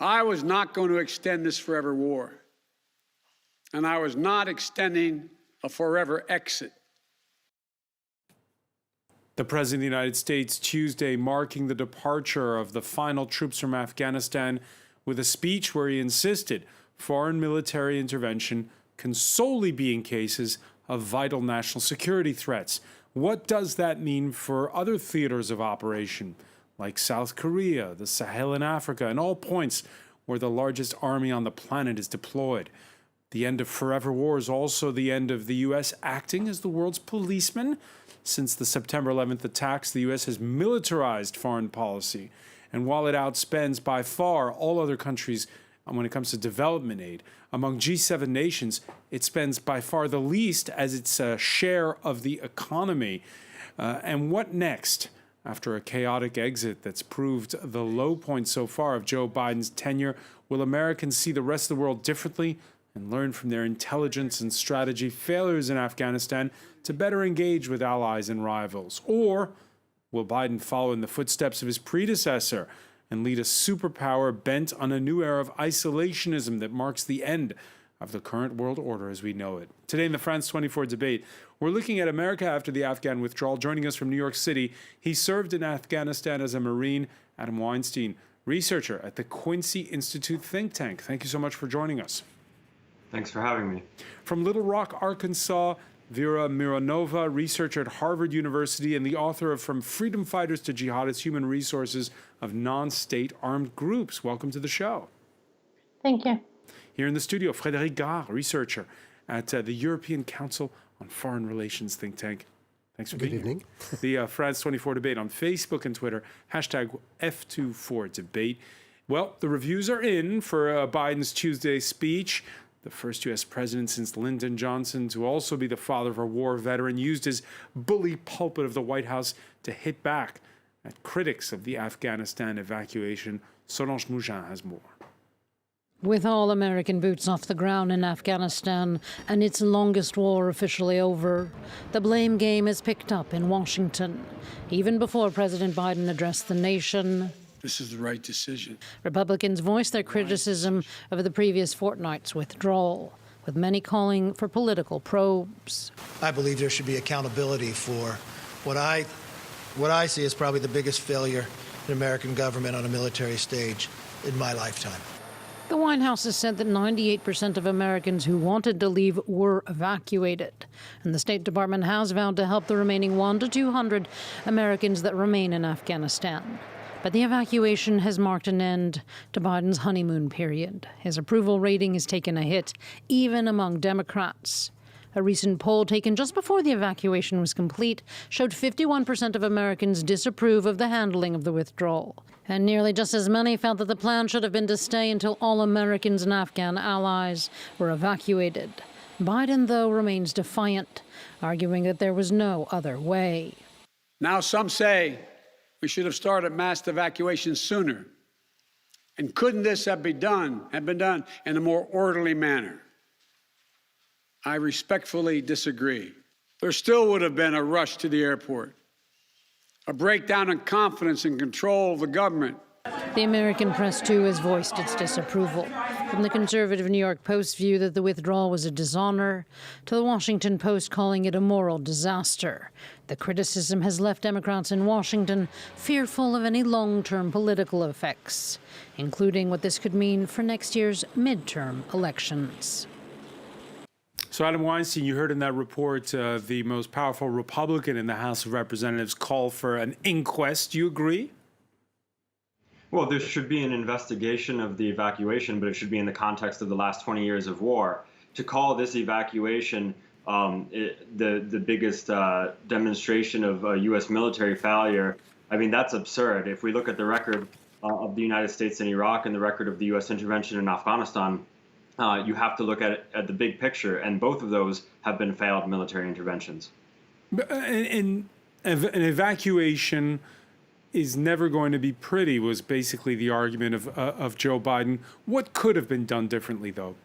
I was not going to extend this forever war, and I was not extending a forever exit. The President of the United States Tuesday marking the departure of the final troops from Afghanistan with a speech where he insisted foreign military intervention can solely be in cases of vital national security threats. What does that mean for other theaters of operation, like South Korea, the Sahel in Africa, and all points where the largest army on the planet is deployed? The end of forever war is also the end of the U.S. acting as the world's policeman. Since the September 11th attacks, the U.S. has militarized foreign policy. And while it outspends by far all other countries when it comes to development aid, among G7 nations, it spends by far the least as its share of the economy. And what next? After a chaotic exit that's proved the low point so far of Joe Biden's tenure, will Americans see the rest of the world differently and learn from their intelligence and strategy failures in Afghanistan to better engage with allies and rivals? Or will Biden follow in the footsteps of his predecessor and lead a superpower bent on a new era of isolationism that marks the end of the current world order as we know it? Today in the France 24 debate, we're looking at America after the Afghan withdrawal. Joining us from New York City, he served in Afghanistan as a Marine, Adam Weinstein, researcher at the Quincy Institute think tank. Thank you so much for joining us. Thanks for having me. From Little Rock, Arkansas, Vera Mironova, researcher at Harvard University and the author of From Freedom Fighters to Jihadists, Human Resources of Non-State Armed Groups. Welcome to the show. Thank you. Here in the studio, Frédéric Gard, researcher at the European Council on Foreign Relations think tank. Thanks for being here. Good evening. The France 24 debate on Facebook and Twitter, hashtag F24debate. Well, the reviews are in for Biden's Tuesday speech. The first U.S. president since Lyndon Johnson to also be the father of a war veteran, used his bully pulpit of the White House to hit back at critics of the Afghanistan evacuation. Solange Mougin has more. With all American boots off the ground in Afghanistan and its longest war officially over, the blame game is picked up in Washington. Even before President Biden addressed the nation, this is the right decision. Republicans voiced their criticism of the previous fortnight's withdrawal, with many calling for political probes. I believe there should be accountability for what I see as probably the biggest failure in American government on a military stage in my lifetime. The White House has said that 98% of Americans who wanted to leave were evacuated, and the State Department has vowed to help the remaining 100 to 200 Americans that remain in Afghanistan. But the evacuation has marked an end to Biden's honeymoon period. His approval rating has taken a hit, even among Democrats. A recent poll taken just before the evacuation was complete showed 51% of Americans disapprove of the handling of the withdrawal. And nearly just as many felt that the plan should have been to stay until all Americans and Afghan allies were evacuated. Biden, though, remains defiant, arguing that there was no other way. Now some say we should have started mass evacuation sooner. And couldn't this have been done in a more orderly manner? I respectfully disagree. There still would have been a rush to the airport, a breakdown in confidence and control of the government. The American press, too, has voiced its disapproval. From the conservative New York Post view that the withdrawal was a dishonor, to the Washington Post calling it a moral disaster. The criticism has left Democrats in Washington fearful of any long-term political effects, including what this could mean for next year's midterm elections. So, Adam Weinstein, you heard in that report the most powerful Republican in the House of Representatives call for an inquest. Do you agree? Well, there should be an investigation of the evacuation, but it should be in the context of the last 20 years of war. To call this evacuation the biggest demonstration of U.S. military failure, I mean, that's absurd. If we look at the record of the United States in Iraq and the record of the U.S. intervention in Afghanistan, you have to look at the big picture, and both of those have been failed military interventions. And an evacuation is never going to be pretty was basically the argument of Joe Biden. What could have been done differently, though?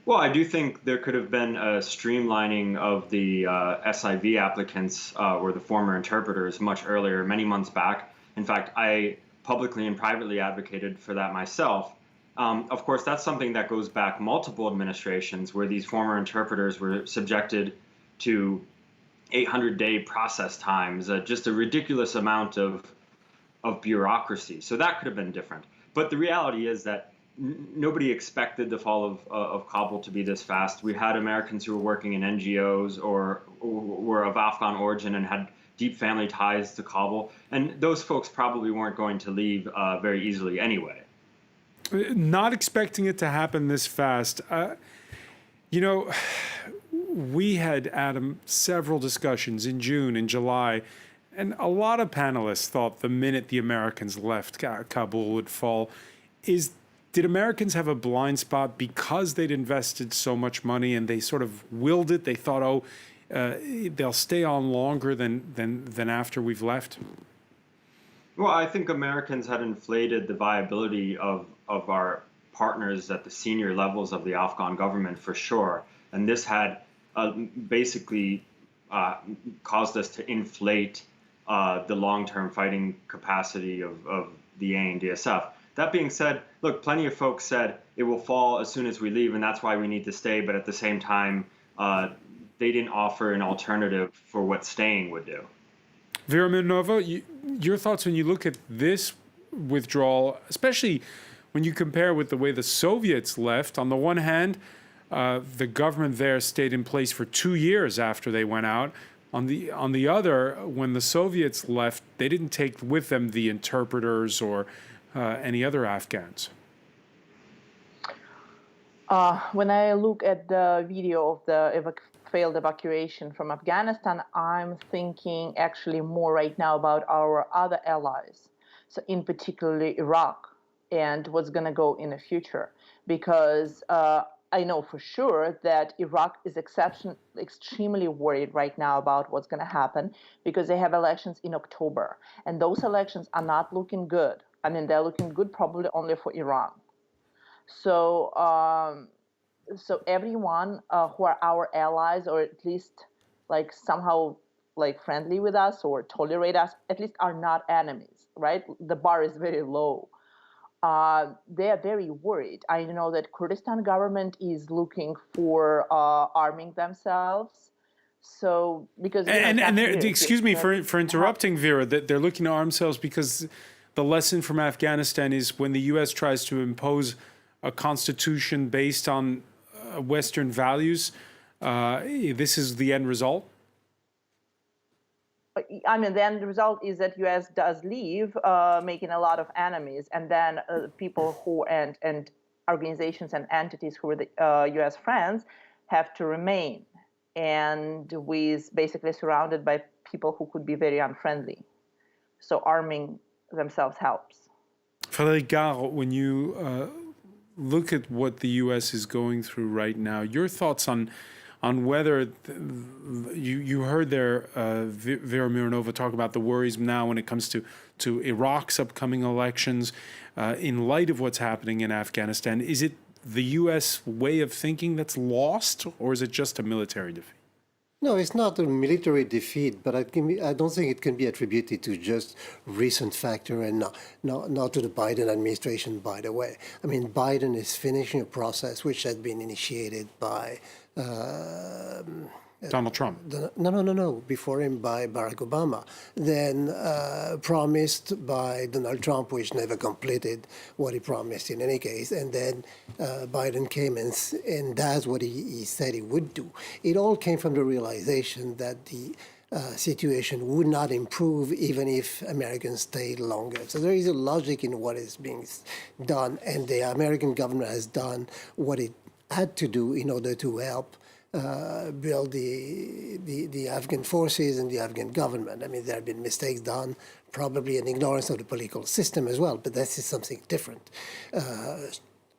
Well, I do think there could have been a streamlining of the SIV applicants or the former interpreters much earlier, many months back. In fact, I publicly and privately advocated for that myself. Of course, that's something that goes back multiple administrations where these former interpreters were subjected to 800-day process times, just a ridiculous amount of bureaucracy. So that could have been different. But the reality is that nobody expected the fall of Kabul to be this fast. We had Americans who were working in NGOs or were of Afghan origin and had deep family ties to Kabul. And those folks probably weren't going to leave very easily anyway. Not expecting it to happen this fast. You know, we had, Adam, several discussions in June and July, and a lot of panelists thought the minute the Americans left, Kabul would fall. Did Americans have a blind spot because they'd invested so much money and they sort of willed it? They thought, they'll stay on longer than after we've left? Well, I think Americans had inflated the viability of our partners at the senior levels of the Afghan government for sure. And this had basically caused us to inflate the long-term fighting capacity of the ANDSF. That being said, look, plenty of folks said it will fall as soon as we leave, and that's why we need to stay. But at the same time, they didn't offer an alternative for what staying would do. Vera Mironova, your thoughts when you look at this withdrawal, especially when you compare with the way the Soviets left. On the one hand, the government there stayed in place for 2 years after they went out. On the other, when the Soviets left, they didn't take with them the interpreters or any other Afghans. When I look at the video of the failed evacuation from Afghanistan, I'm thinking actually more right now about our other allies, so in particularly Iraq and what's going to go in the future, because I know for sure that Iraq is extremely worried right now about what's going to happen because they have elections in October, and those elections are not looking good. I mean, they're looking good probably only for Iran. So, so everyone who are our allies, or at least like somehow like friendly with us or tolerate us, at least are not enemies, right? The bar is very low. They are very worried. I know that Kurdistan government is looking for arming themselves. So because excuse me for interrupting, Vera, that they're looking to arm themselves because the lesson from Afghanistan is when the U.S. tries to impose a constitution based on Western values, this is the end result? I mean, the end result is that U.S. does leave, making a lot of enemies, and then people who and organizations and entities who are the U.S. friends have to remain, and we're basically surrounded by people who could be very unfriendly. So arming themselves helps. Frédéric Gare, when you look at what the U.S. is going through right now, your thoughts on whether you heard there Vera Mironova talk about the worries now when it comes to Iraq's upcoming elections in light of what's happening in Afghanistan. Is it the U.S. way of thinking that's lost, or is it just a military defeat? No, it's not a military defeat, but I don't think it can be attributed to just recent factor and not to the Biden administration, by the way. I mean, Biden is finishing a process which had been initiated by Donald Trump. No. Before him by Barack Obama. Then promised by Donald Trump, which never completed what he promised in any case. And then Biden came and does what he said he would do. It all came from the realization that the situation would not improve even if Americans stayed longer. So there is a logic in what is being done. And the American government has done what it had to do in order to help build the Afghan forces and the Afghan government. I mean, there have been mistakes done, probably an ignorance of the political system as well, but this is something different.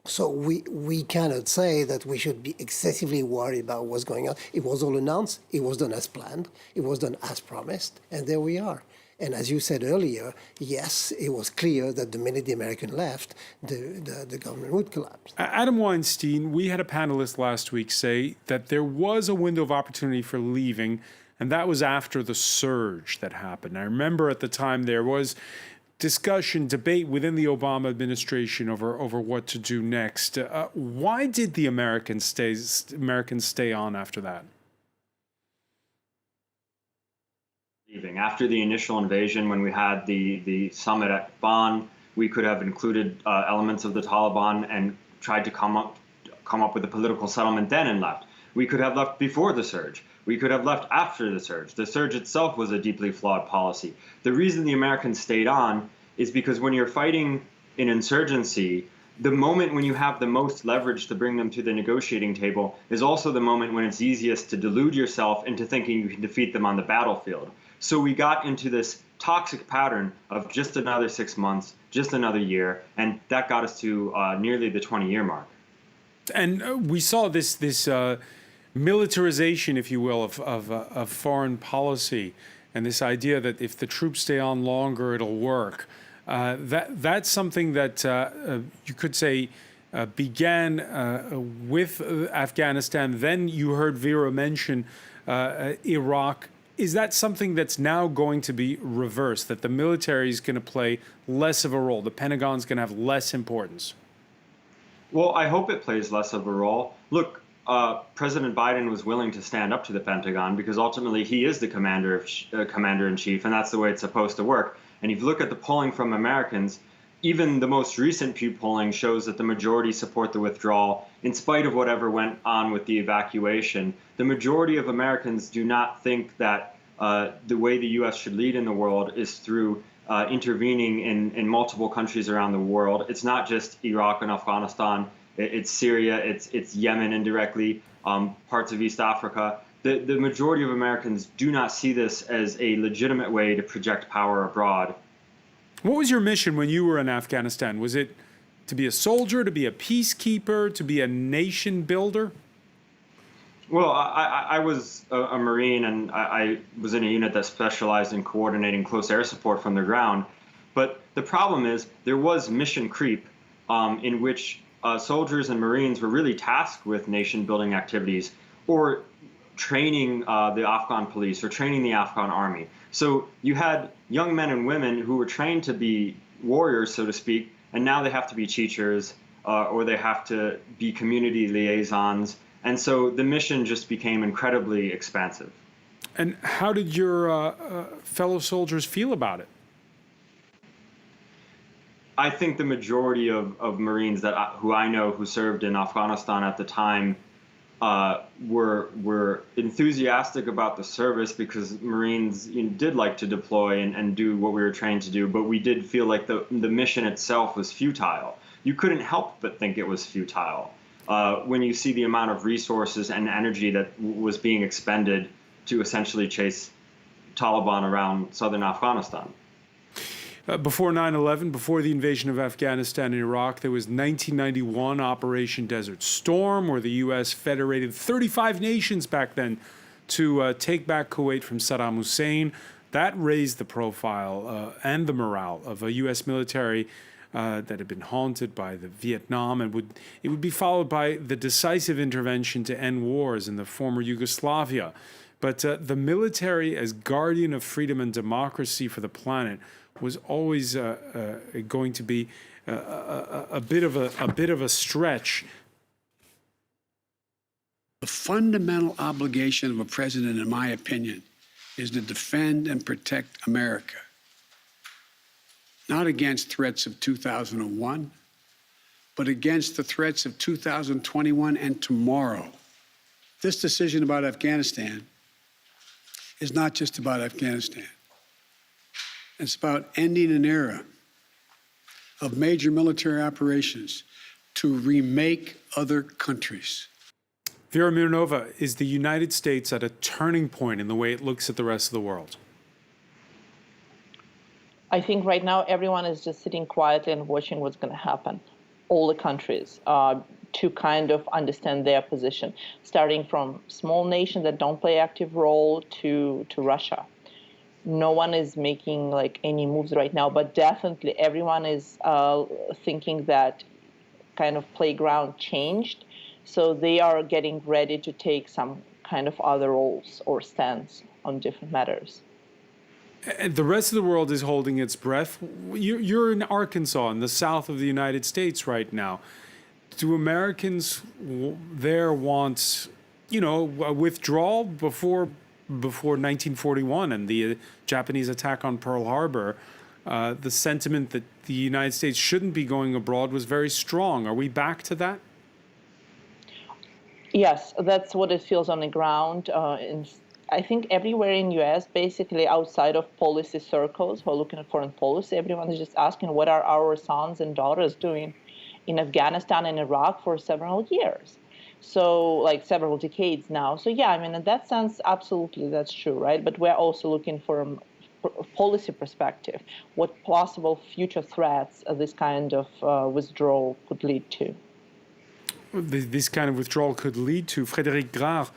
So we cannot say that we should be excessively worried about what's going on. It was all announced. It was done as planned. It was done as promised. And there we are. And as you said earlier, yes, it was clear that the minute the American left, the government would collapse. Adam Weinstein, we had a panelist last week say that there was a window of opportunity for leaving, and that was after the surge that happened. I remember at the time there was discussion, debate within the Obama administration over what to do next. Why did the Americans stay on after that? After the initial invasion, when we had the summit at Bonn, we could have included elements of the Taliban and tried to come up with a political settlement then and left. We could have left before the surge. We could have left after the surge. The surge itself was a deeply flawed policy. The reason the Americans stayed on is because when you're fighting an insurgency, the moment when you have the most leverage to bring them to the negotiating table is also the moment when it's easiest to delude yourself into thinking you can defeat them on the battlefield. So we got into this toxic pattern of just another 6 months, just another year, and that got us to nearly the 20-year mark. And we saw this militarization, if you will, of foreign policy, and this idea that if the troops stay on longer, it'll work. That's something that you could say began with Afghanistan. Then you heard Vera mention Iraq. Is that something that's now going to be reversed, that the military is going to play less of a role, the Pentagon's going to have less importance? Well, I hope it plays less of a role. Look, President Biden was willing to stand up to the Pentagon because ultimately he is the commander-in-chief, and that's the way it's supposed to work. And if you look at the polling from Americans, even the most recent Pew polling shows that the majority support the withdrawal, in spite of whatever went on with the evacuation. The majority of Americans do not think that the way the U.S. should lead in the world is through intervening in multiple countries around the world. It's not just Iraq and Afghanistan. It's Syria. It's Yemen indirectly, parts of East Africa. The majority of Americans do not see this as a legitimate way to project power abroad. What was your mission when you were in Afghanistan? Was it to be a soldier, to be a peacekeeper, to be a nation builder? Well, I was a Marine, and I was in a unit that specialized in coordinating close air support from the ground. But the problem is there was mission creep in which soldiers and Marines were really tasked with nation-building activities or training the Afghan police or training the Afghan army. So you had young men and women who were trained to be warriors, so to speak, and now they have to be teachers or they have to be community liaisons. And so the mission just became incredibly expansive. And how did your fellow soldiers feel about it? I think the majority of Marines who I know who served in Afghanistan at the time were enthusiastic about the service because Marines did like to deploy and do what we were trained to do, but we did feel like the mission itself was futile. You couldn't help but think it was futile when you see the amount of resources and energy that was being expended to essentially chase Taliban around southern Afghanistan. Before 9/11, before the invasion of Afghanistan and Iraq, there was 1991 Operation Desert Storm, where the U.S. federated 35 nations back then to take back Kuwait from Saddam Hussein. That raised the profile and the morale of a U.S. military that had been haunted by the Vietnam, and it would be followed by the decisive intervention to end wars in the former Yugoslavia. But the military, as guardian of freedom and democracy for the planet, was always going to be a bit of a stretch. The fundamental obligation of a president, in my opinion, is to defend and protect America, not against threats of 2001, but against the threats of 2021 and tomorrow. This decision about Afghanistan is not just about Afghanistan. It's about ending an era of major military operations to remake other countries. Vera Mironova, is the United States at a turning point in the way it looks at the rest of the world? I think right now everyone is just sitting quietly and watching what's going to happen. All the countries to kind of understand their position, starting from small nations that don't play active role to Russia. No one is making like any moves right now, but definitely everyone is thinking that kind of playground changed. So they are getting ready to take some kind of other roles or stance on different matters. And the rest of the world is holding its breath. You're in Arkansas, in the south of the United States right now. Do Americans there want, a withdrawal before 1941 and the Japanese attack on Pearl Harbor? The sentiment that the United States shouldn't be going abroad was very strong. Are we back to that? Yes, that's what it feels on the ground. I think everywhere in U.S., basically outside of policy circles who are looking at foreign policy, everyone is just asking what are our sons and daughters doing in Afghanistan and Iraq for several years. So like several decades now. So yeah, I mean, in that sense, absolutely, that's true, right? But we're also looking for a policy perspective, what possible future threats this kind of withdrawal could lead to. This kind of withdrawal could lead to, Frédéric Grard,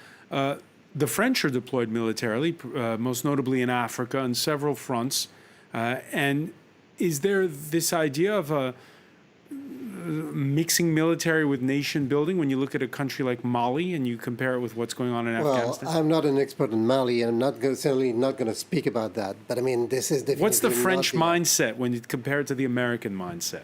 the French are deployed militarily, most notably in Africa on several fronts. And is there this idea of mixing military with nation building when you look at a country like Mali and you compare it with what's going on in Afghanistan? Well, I'm not an expert in Mali, and I'm certainly not going to speak about that. But I mean, this is definitely What's the French not mindset when you compare it to the American mindset?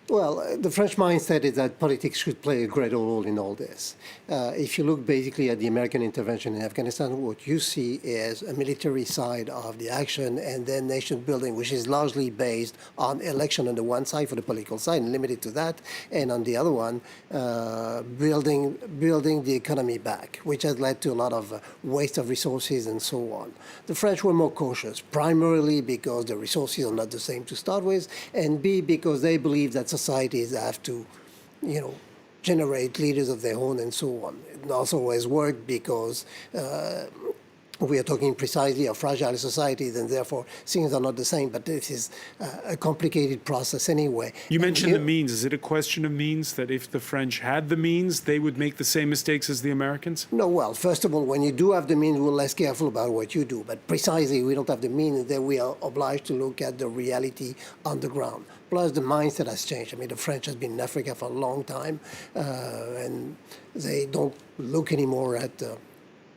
Well, the French mindset is that politics should play a greater role in all this. If you look basically at the American intervention in Afghanistan, what you see is a military side of the action and then nation building, which is largely based on election on the one side for the political side and limited to that, and on the other one, building the economy back, which has led to a lot of waste of resources and so on. The French were more cautious, primarily because the resources are not the same to start with, and B, because they believe that societies have to, generate leaders of their own and so on. It also has worked because we are talking precisely of fragile societies, and therefore things are not the same. But this is a complicated process anyway. You mentioned the means. Is it a question of means that if the French had the means, they would make the same mistakes as the Americans? No, well, first of all, when you do have the means, we're less careful about what you do. But precisely, we don't have the means, then we are obliged to look at the reality on the ground. Plus, the mindset has changed. I mean, the French has been in Africa for a long time, and they don't look anymore at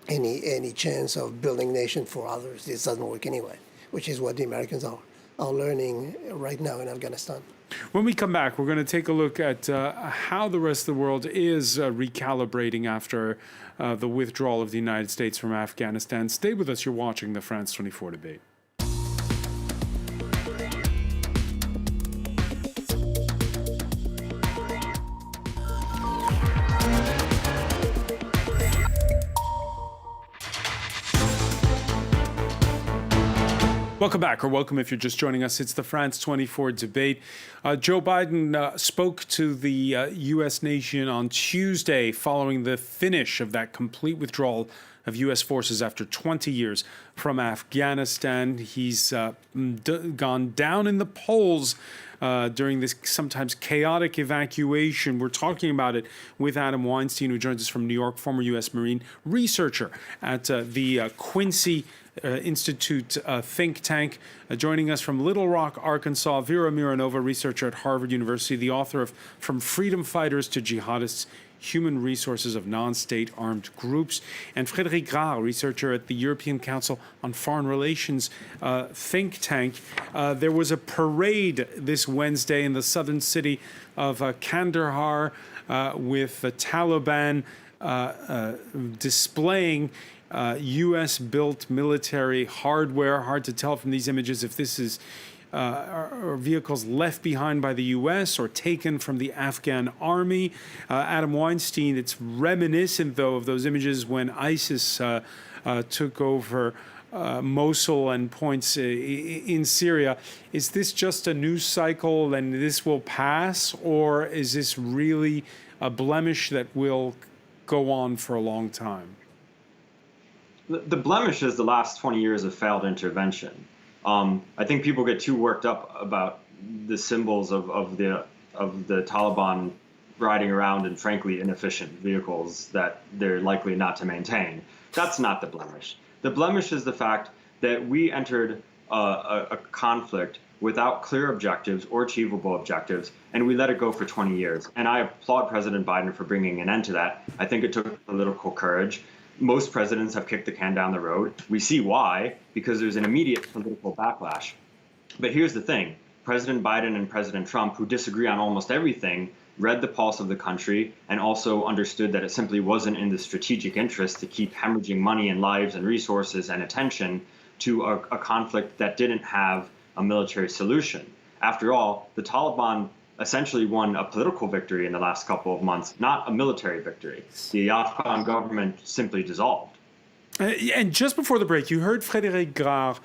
any chance of building nation for others. This doesn't work anyway, which is what the Americans are learning right now in Afghanistan. When we come back, we're going to take a look at how the rest of the world is recalibrating after the withdrawal of the United States from Afghanistan. Stay with us. You're watching the France 24 debate. Welcome back, or welcome if you're just joining us. It's the France 24 debate. Joe Biden spoke to the U.S. nation on Tuesday following the finish of that complete withdrawal of U.S. forces after 20 years from Afghanistan. He's gone down in the polls during this sometimes chaotic evacuation. We're talking about it with Adam Weinstein, who joins us from New York, former U.S. Marine researcher at the Quincy Institute think tank. Joining us from Little Rock, Arkansas, Vera Mironova, researcher at Harvard University, the author of From Freedom Fighters to Jihadists, Human Resources of Non-State Armed Groups, and Frédéric Grard, researcher at the European Council on Foreign Relations think tank. There was a parade this Wednesday in the southern city of Kandahar with the Taliban displaying U.S.-built military hardware. Hard to tell from these images if this is are vehicles left behind by the U.S. or taken from the Afghan army. Adam Weinstein, it's reminiscent, though, of those images when ISIS took over Mosul and points in Syria. Is this just a news cycle and this will pass, or is this really a blemish that will go on for a long time? The blemish is the last 20 years of failed intervention. I think people get too worked up about the symbols of the Taliban riding around in frankly inefficient vehicles that they're likely not to maintain. That's not the blemish. The blemish is the fact that we entered a conflict without clear objectives or achievable objectives, and we let it go for 20 years. And I applaud President Biden for bringing an end to that. I think it took political courage. Most presidents have kicked the can down the road. We see why, because there's an immediate political backlash. But here's the thing. President Biden and President Trump, who disagree on almost everything, read the pulse of the country and also understood that it simply wasn't in the strategic interest to keep hemorrhaging money and lives and resources and attention to a conflict that didn't have a military solution. After all, the Taliban essentially won a political victory in the last couple of months, not a military victory. The Afghan government simply dissolved. And just before the break, you heard Frédéric Grard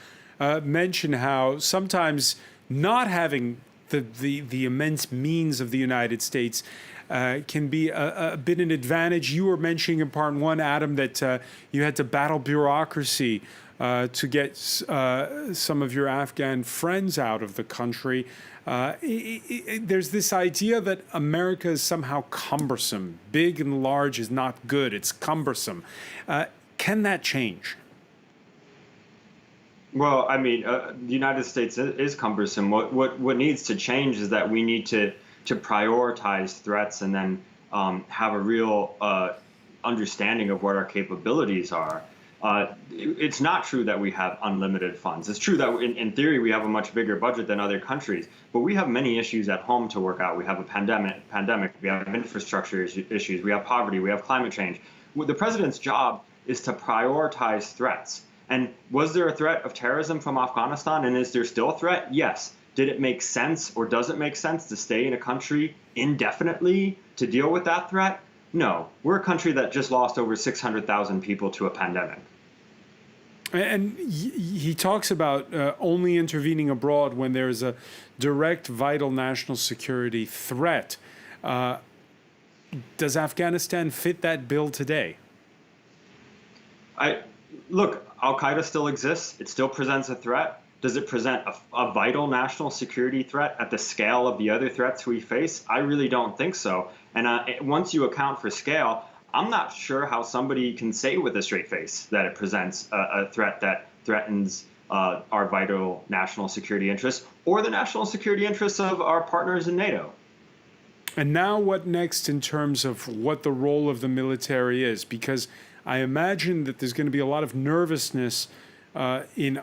mention how sometimes not having the immense means of the United States can be a bit an advantage. You were mentioning in part one, Adam, that you had to battle bureaucracy to get some of your Afghan friends out of the country. There's this idea that America is somehow cumbersome. Big and large is not good. It's cumbersome. Can that change? Well, I mean, the United States is cumbersome. What needs to change is that we need to prioritize threats and then have a real understanding of what our capabilities are. It's not true that we have unlimited funds. It's true that in theory we have a much bigger budget than other countries, but we have many issues at home to work out. We have a pandemic, we have infrastructure issues, we have poverty, we have climate change. The president's job is to prioritize threats. And was there a threat of terrorism from Afghanistan, and is there still a threat? Yes. Did it make sense or does it make sense to stay in a country indefinitely to deal with that threat? No. We're a country that just lost over 600,000 people to a pandemic. And he talks about only intervening abroad when there is a direct, vital national security threat. Does Afghanistan fit that bill today? Look, Al-Qaeda still exists. It still presents a threat. Does it present a vital national security threat at the scale of the other threats we face? I really don't think so. And once you account for scale, I'm not sure how somebody can say with a straight face that it presents a threat that threatens our vital national security interests or the national security interests of our partners in NATO. And now what next in terms of what the role of the military is? Because I imagine that there's going to be a lot of nervousness in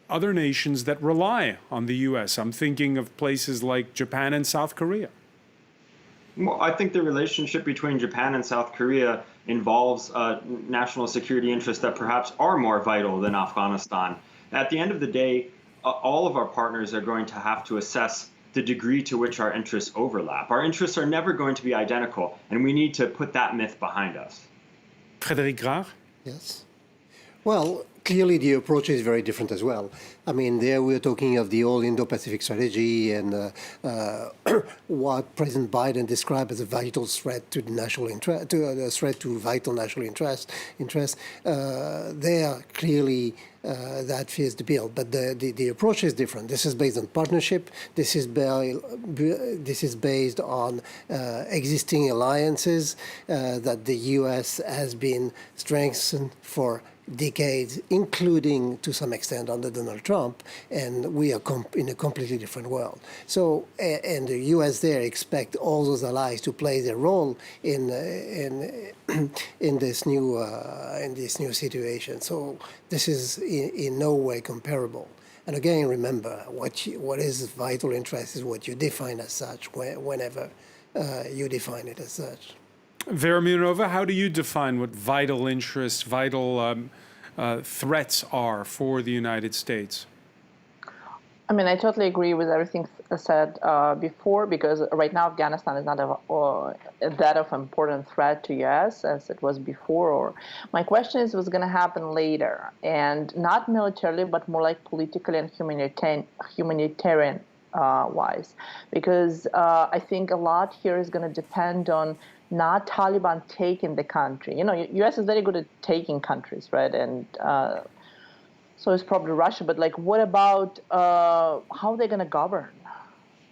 other nations that rely on the U.S. I'm thinking of places like Japan and South Korea. Well, I think the relationship between Japan and South Korea involves national security interests that perhaps are more vital than Afghanistan. At the end of the day, all of our partners are going to have to assess the degree to which our interests overlap. Our interests are never going to be identical, and we need to put that myth behind us. Frédéric Grard? Yes. Well, clearly the approach is very different as well. I mean, there we're talking of the whole Indo-Pacific strategy and what President Biden described as a vital threat to the national interest, a threat to vital national interest. There clearly that fits the bill, but the approach is different. This is based on partnership. This is based on existing alliances that the U.S. has been strengthened for decades, including to some extent under Donald Trump, and we are in a completely different world. So, and the U.S. there expect all those allies to play their role in this new situation. So this is in no way comparable. And again, remember, what is vital interest is what you define as such whenever you define it as such. Vera Mironova, how do you define what vital interests, vital threats are for the United States? I mean, I totally agree with everything said before, because right now Afghanistan is not that of an important threat to U.S. as it was before. Or my question is, what's going to happen later, and not militarily, but more like politically and humanitarian wise, because I think a lot here is going to depend on not Taliban taking the country. You know, U.S. is very good at taking countries, right? And so is probably Russia. But like, what about how they're going to govern?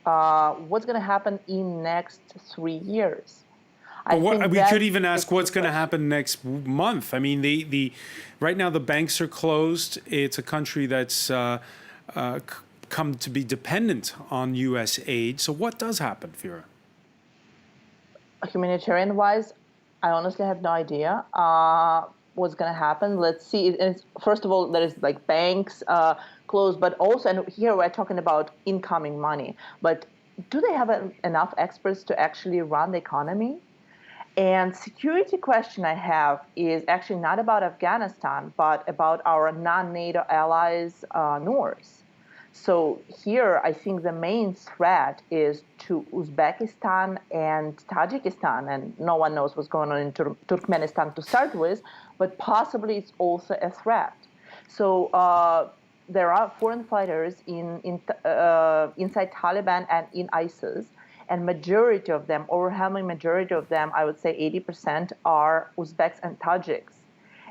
What's going to happen in next 3 years? We could even ask what's going to happen next month. I mean, the right now the banks are closed. It's a country that's come to be dependent on U.S. aid. So what does happen, Vera? Humanitarian-wise, I honestly have no idea. what's going to happen. Let's see. And first of all, there is like banks closed, but also, and here we're talking about incoming money. But do they have enough experts to actually run the economy? And security question I have is actually not about Afghanistan, but about our non-NATO allies north. So here, I think the main threat is to Uzbekistan and Tajikistan, and no one knows what's going on in Turkmenistan to start with, but possibly it's also a threat. So there are foreign fighters inside Taliban and in ISIS, and majority of them, overwhelming majority of them, I would say 80%, are Uzbeks and Tajiks.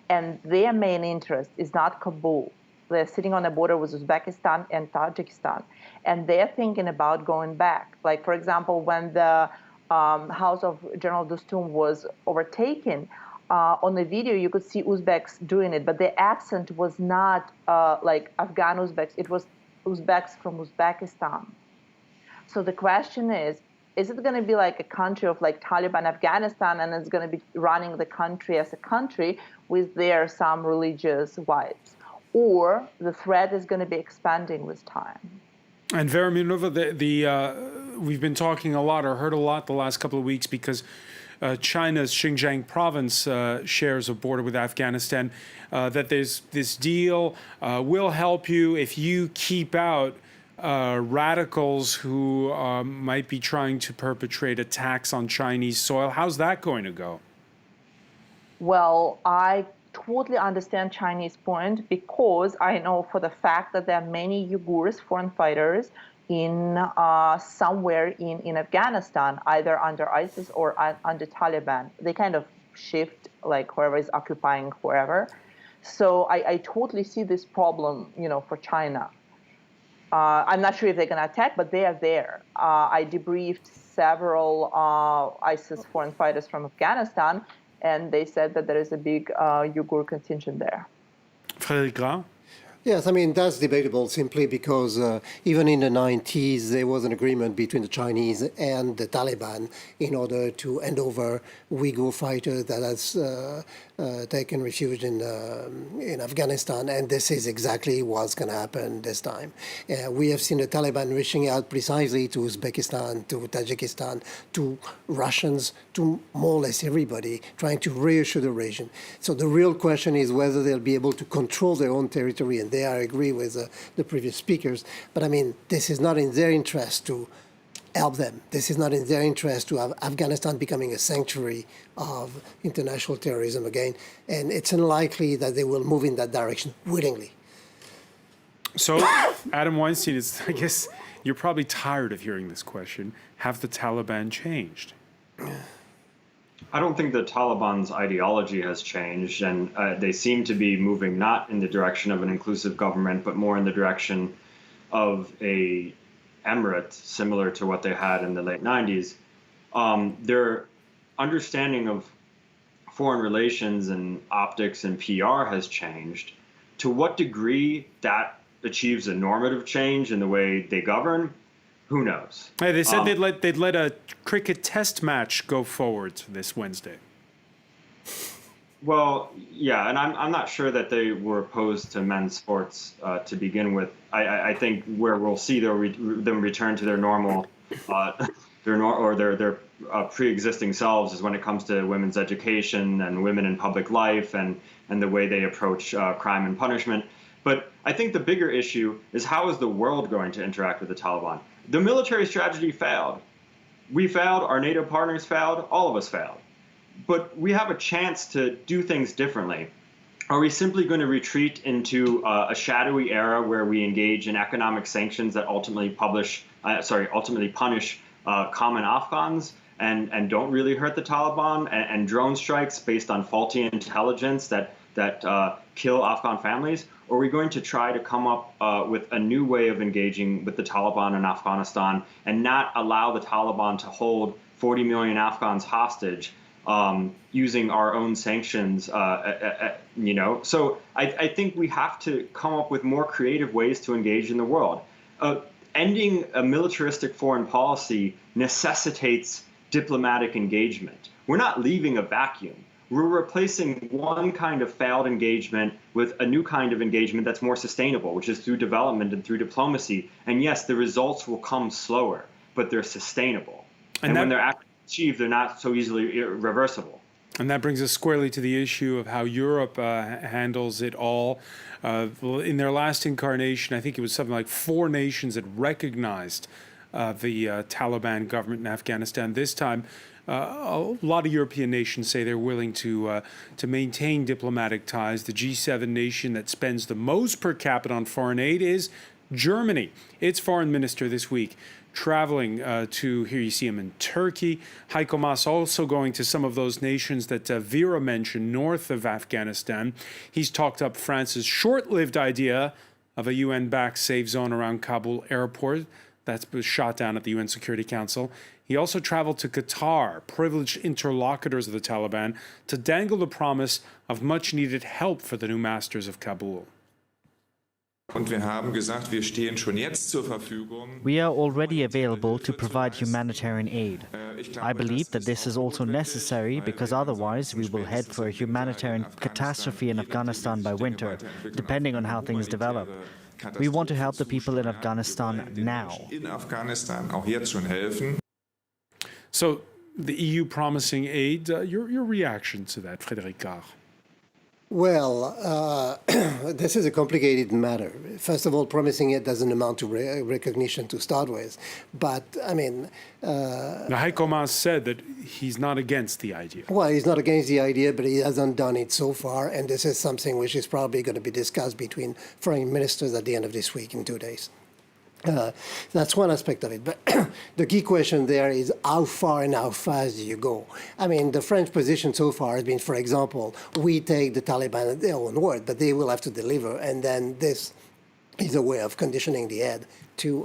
And their main interest is not Kabul. They're sitting on the border with Uzbekistan and Tajikistan, and they're thinking about going back. Like, for example, when the house of General Dostum was overtaken, on the video you could see Uzbeks doing it, but the accent was not like Afghan Uzbeks. It was Uzbeks from Uzbekistan. So the question is it going to be like a country of like Taliban Afghanistan, and it's going to be running the country as a country with there some religious vibes? Or the threat is going to be expanding with time. And Vera Mironova, we've been talking a lot, or heard a lot the last couple of weeks, because China's Xinjiang province shares a border with Afghanistan, that there's this deal will help you if you keep out radicals who might be trying to perpetrate attacks on Chinese soil. How's that going to go? Well, I totally understand Chinese point, because I know for the fact that there are many Uyghurs, foreign fighters, in somewhere in Afghanistan, either under ISIS or under Taliban. They kind of shift, like whoever is occupying wherever. So I totally see this problem, for China. I'm not sure if they're going to attack, but they are there. I debriefed several ISIS foreign fighters from Afghanistan, and they said that there is a big Uyghur contingent there. Frédéric Grant? Yes, I mean, that's debatable simply because even in the 90s, there was an agreement between the Chinese and the Taliban in order to hand over Uyghur fighters that has taken refuge in Afghanistan, and this is exactly what's going to happen this time. We have seen the Taliban reaching out precisely to Uzbekistan, to Tajikistan, to Russians, to more or less everybody, trying to reassure the region. So the real question is whether they'll be able to control their own territory, and there I agree with the previous speakers. But I mean, this is not in their interest to help them. This is not in their interest to have Afghanistan becoming a sanctuary of international terrorism again. And it's unlikely that they will move in that direction willingly. So, Adam Weinstein, I guess you're probably tired of hearing this question. Have the Taliban changed? I don't think the Taliban's ideology has changed, and they seem to be moving not in the direction of an inclusive government, but more in the direction of a emirate, similar to what they had in the late 90s. Their understanding of foreign relations and optics and PR has changed. To what degree that achieves a normative change in the way they govern, who knows? Hey, they said they'd let a cricket test match go forward this Wednesday. Well, yeah, and I'm not sure that they were opposed to men's sports to begin with. I think where we'll see them return to their normal, their pre-existing selves is when it comes to women's education and women in public life and the way they approach crime and punishment. But I think the bigger issue is how is the world going to interact with the Taliban? The military strategy failed. We failed, our NATO partners failed, all of us failed. But we have a chance to do things differently. Are we simply going to retreat into a shadowy era where we engage in economic sanctions that ultimately punish common Afghans and don't really hurt the Taliban, and drone strikes based on faulty intelligence that kill Afghan families? Or are we going to try to come up with a new way of engaging with the Taliban in Afghanistan and not allow the Taliban to hold 40 million Afghans hostage using our own sanctions, So I think we have to come up with more creative ways to engage in the world. Ending a militaristic foreign policy necessitates diplomatic engagement. We're not leaving a vacuum. We're replacing one kind of failed engagement with a new kind of engagement that's more sustainable, which is through development and through diplomacy. And yes, the results will come slower, but they're sustainable. And when they're actually achieved, they're not so easily reversible. And that brings us squarely to the issue of how Europe handles it all. In their last incarnation, I think it was something like 4 nations that recognized the Taliban government in Afghanistan. This time, a lot of European nations say they're willing to maintain diplomatic ties. The G7 nation that spends the most per capita on foreign aid is Germany. Its foreign minister this week traveling to, here you see him in Turkey. Heiko Maas also going to some of those nations that Vera mentioned north of Afghanistan. He's talked up France's short-lived idea of a UN-backed safe zone around Kabul airport that was shot down at the UN Security Council. He also traveled to Qatar, privileged interlocutors of the Taliban, to dangle the promise of much-needed help for the new masters of Kabul. We are already available to provide humanitarian aid. I believe that this is also necessary because otherwise we will head for a humanitarian catastrophe in Afghanistan by winter, depending on how things develop. We want to help the people in Afghanistan now. So the EU promising aid, your reaction to that, Frédéric Gard? Well, this is a complicated matter. First of all, promising it doesn't amount to recognition to start with. But, I mean... Now, Heiko Maas said that he's not against the idea. Well, he's not against the idea, but he hasn't done it so far. And this is something which is probably going to be discussed between foreign ministers at the end of this week in 2 days. That's one aspect of it. But the key question there is how far and how fast do you go? I mean, the French position so far has been, for example, we take the Taliban at their own word, but they will have to deliver. And then this is a way of conditioning the head to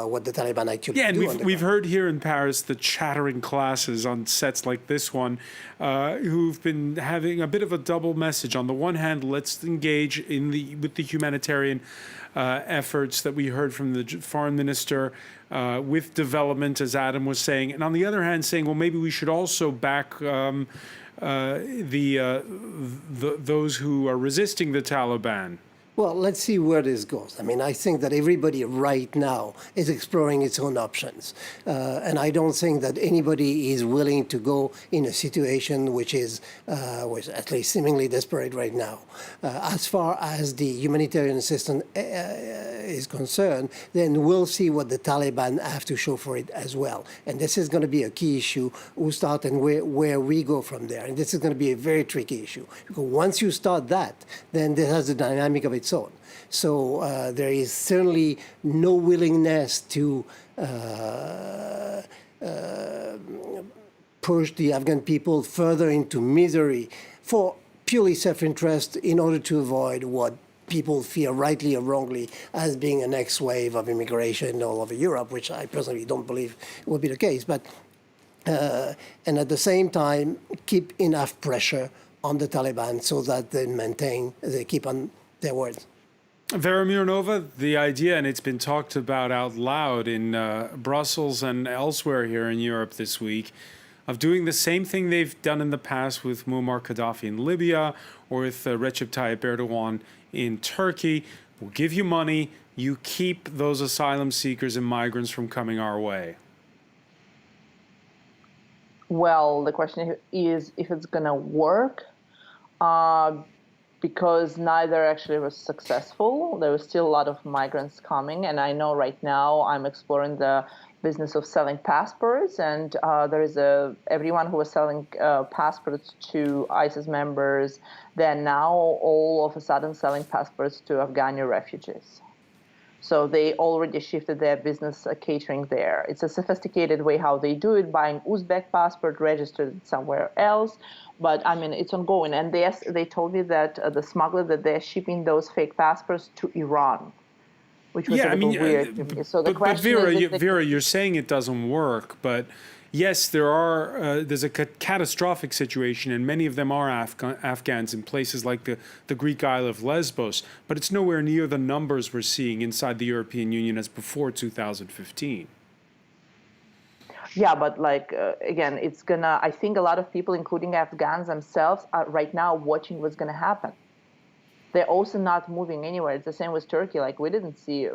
what the Taliban actually do. Yeah, and we've heard here in Paris the chattering classes on sets like this one who've been having a bit of a double message. On the one hand, let's engage with the humanitarian efforts that we heard from the foreign minister with development, as Adam was saying, and on the other hand, saying, well, maybe we should also back those who are resisting the Taliban. Well, let's see where this goes. I mean, I think that everybody right now is exploring its own options. And I don't think that anybody is willing to go in a situation which is at least seemingly desperate right now. As far as the humanitarian assistance is concerned, then we'll see what the Taliban have to show for it as well. And this is going to be a key issue, who start and where we go from there. And this is going to be a very tricky issue. Because once you start that, then this has the dynamic of its own. So there is certainly no willingness to push the Afghan people further into misery for purely self-interest in order to avoid what people fear, rightly or wrongly, as being a next wave of immigration all over Europe, which I personally don't believe will be the case. But and at the same time, keep enough pressure on the Taliban so that they keep on their words. Vera Mironova, the idea, and it's been talked about out loud in Brussels and elsewhere here in Europe this week, of doing the same thing they've done in the past with Muammar Gaddafi in Libya or with Recep Tayyip Erdogan in Turkey. We'll give you money, you keep those asylum seekers and migrants from coming our way. Well, the question is if it's going to work. Because neither actually was successful. There was still a lot of migrants coming, and I know right now I'm exploring the business of selling passports, and there is everyone who was selling passports to ISIS members, they're now all of a sudden selling passports to Afghani refugees. So they already shifted their business catering there. It's a sophisticated way how they do it, buying Uzbek passport, registered somewhere else. But I mean, it's ongoing. And they told me that the smuggler, that they're shipping those fake passports to Iran, which was a little weird to me. So the question is, Vera, you're saying it doesn't work, but yes, there's a catastrophic situation, and many of them are Afghans in places like the Greek Isle of Lesbos, but it's nowhere near the numbers we're seeing inside the European Union as before 2015. Yeah, but like again, it's gonna. I think a lot of people, including Afghans themselves, are right now watching what's gonna happen. They're also not moving anywhere. It's the same with Turkey. Like we didn't see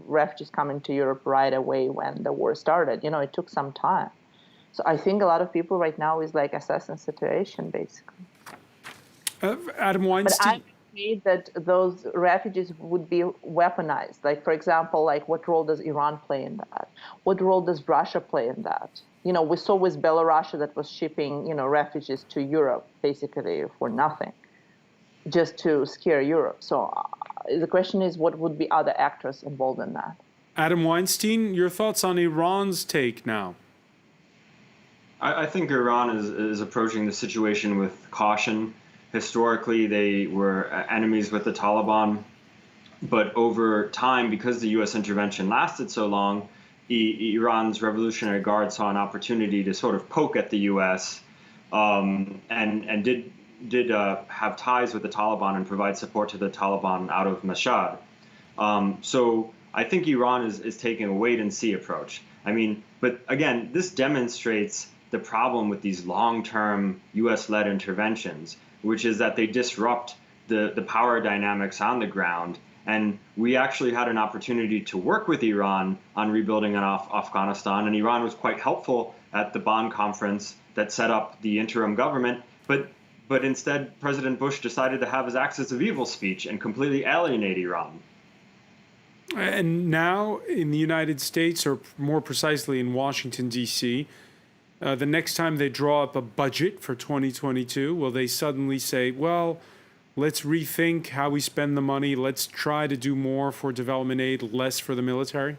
refugees coming to Europe right away when the war started. You know, it took some time. So I think a lot of people right now is like assessing situation basically. Adam But Weinstein. I'm afraid that those refugees would be weaponized. Like, for example, like what role does Iran play in that? What role does Russia play in that? You know, we saw with Belarus that was shipping, you know, refugees to Europe basically for nothing, just to scare Europe. So the question is, what would be other actors involved in that? Adam Weinstein, your thoughts on Iran's take now? I think Iran is approaching the situation with caution. Historically, they were enemies with the Taliban, but over time, because the U.S. intervention lasted so long, Iran's Revolutionary Guard saw an opportunity to sort of poke at the U.S. And did have ties with the Taliban and provide support to the Taliban out of Mashhad. So I think Iran is taking a wait-and-see approach. I mean, but again, this demonstrates the problem with these long-term U.S.-led interventions, which is that they disrupt the power dynamics on the ground. And we actually had an opportunity to work with Iran on rebuilding Afghanistan, and Iran was quite helpful at the Bonn conference that set up the interim government. But instead, President Bush decided to have his axis of evil speech and completely alienate Iran. And now in the United States, or more precisely in Washington, D.C., the next time they draw up a budget for 2022, will they suddenly say, well, let's rethink how we spend the money, let's try to do more for development aid, less for the military?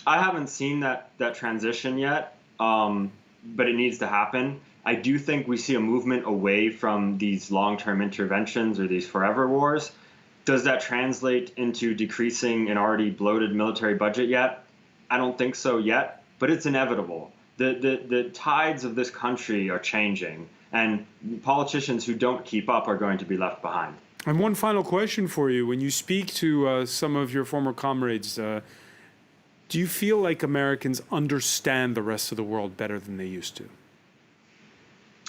I haven't seen that transition yet, but it needs to happen. I do think we see a movement away from these long-term interventions or these forever wars. Does that translate into decreasing an already bloated military budget yet? I don't think so yet, but it's inevitable. The tides of this country are changing, and politicians who don't keep up are going to be left behind. And one final question for you. When you speak to some of your former comrades, do you feel like Americans understand the rest of the world better than they used to?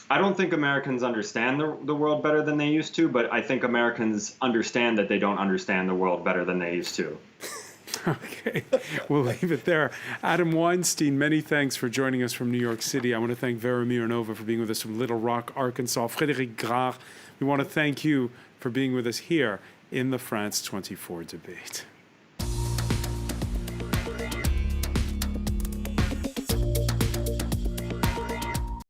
I don't think Americans understand the world better than they used to, but I think Americans understand that they don't understand the world better than they used to. Okay, we'll leave it there. Adam Weinstein, many thanks for joining us from New York City. I want to thank Vera Mironova for being with us from Little Rock, Arkansas. Frédéric Grard, we want to thank you for being with us here in the France 24 debate.